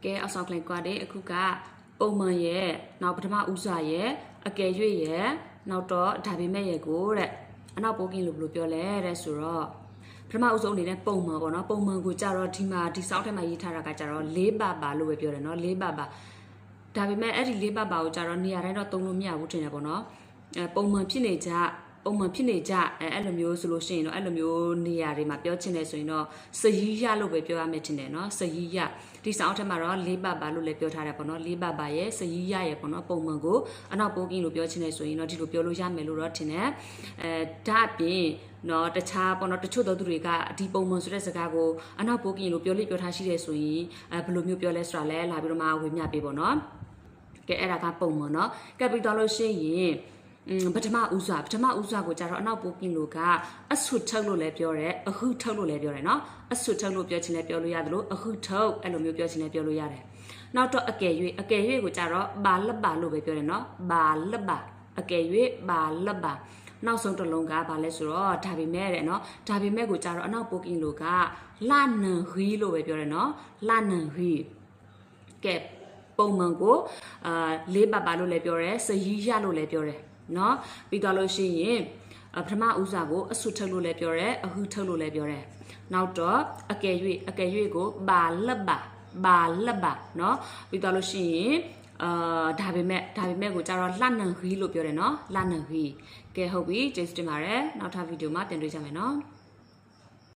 ကဲအဆောင်ကလင်ကွာတဲ့အခုကပုံမှန်ရဲ့နောက်ပထမဥစားရဲ့အကယ်၍ရဲ့နောက်တော့ဒါပေမဲ့ရဲ့ကိုတဲ့အနောက်ပိုးကင်းလို့ဘယ်လိုပြောလဲတဲ့ဆိုတော့ပထမအဆုံးအနေနဲ့ပုံမှန်ပေါ့နော်ပုံမှန်ကိုကြတော့ဒီမှာဒီစောင်းထဲမှာရေးထားတာကကြတော့၄ပါလို့ပဲပြောတယ်နော်၄ပါဒါပေမဲ့အဲ့ဒီ၄ပါကိုကြတော့နေရာတိုင်းတော့သုံးလို့မရဘူးထင်တယ်ပေါ့နော်ပုံမှန်ဖြစ်နေကြအဲ့လိုမျိုးဆိုလို့ရှိရင်တော့အဲ့လိုမျိုးနေရာတွေမှာပြောချင်တယ်ဆိုရင်တော့စရီးရလို့ပဲပြောရမယ်ထင်တယ်နော်စရီးရဒီစောင်းထဲမှာတော့၄ပါလို့လည်းပြောထားတယ်ပေါ့နော်၄ပါရဲ့စရီးရရဲ့ပေါ့နော်ပုံမှန်ကိုအနောက်ပိုးကင်းလို့ပြောချင်တယ်ဆိုရင်တော့ဒီလိုပြောလို့ရမယ်လို့တော့ထင်တယ်ဒါအပြင်နော်တခြားပေါ့နော်တချို့သောသူတွေကဒီပုံမှန်ဆိုတဲ့စကားကိုအနောက်ပိုးကင်းလို့ပြောထားရှိတယ်ဆိုရင်ဘယ်လိုမျိုးပြောလဲဆိုတာလဲလာပြီးတော့မှဝေမျှပေးပေါ့နော်ကဲအဲ့ဒါကပုံမှန်နော်ကဲပြီးတော့လို့ရှိရင်ပထမဥစွာကိုကြတော့အနောက်ပိုးကင်းလို့ကအဆွတ်ထုတ်လို့လည်းပြောတယ်အခုထုတ်လို့လည်းပြောတယ်နော်အဆွတ်ထုတ်လို့ပြောချင်လည်းပြောလို့ရတယ်လို့အခုထုတ်အဲ့လိုမျိုးပြောချင်လည်းပြောလို့ရတယ်နောက်တော့အကယ်၍ကိုကြတော့ဘာလက်ပါလို့ပဲပြောတယ်နော်ဘာလက်ပါအကယ်၍ဘာလက်ပါနောက်ဆုံးတစ်လုံးကဘာလဲဆိုတော့ဒါပေမဲ့တဲ့နော်ဒါပေမဲ့ကိုကြတော့အနောက်ပိုးကင်းလို့ကလာနန်ဟီလို့ပဲပြောတယ်နော်လာနန်ဟီကဲပုံမှန်ကို၄ပါလို့လည်းပြောတယ်စရီးရလို့လည်းပြောတယ်နော်ပြီးတော့လို့ရှိရင်ပထမဥစားကိုအဆုထုတ်လို့လည်းပြောတယ်အခုထုတ်လို့လည်းပြောတယ်နောက်တော့အကယ်၍ကိုဘာလက်ပါနော်ပြီးတော့လို့ရှိရင်ဒါပေမဲ့ကိုကြတော့လှနန်ဟီလို့ပြောတယ်နော်လှနန်ဟီကဲဟုတ်ပြီကျေးဇူးတင်ပါတယ်နောက်ထပ်ဗီဒီယိုမှာပြန်တွေ့ကြမယ်နော်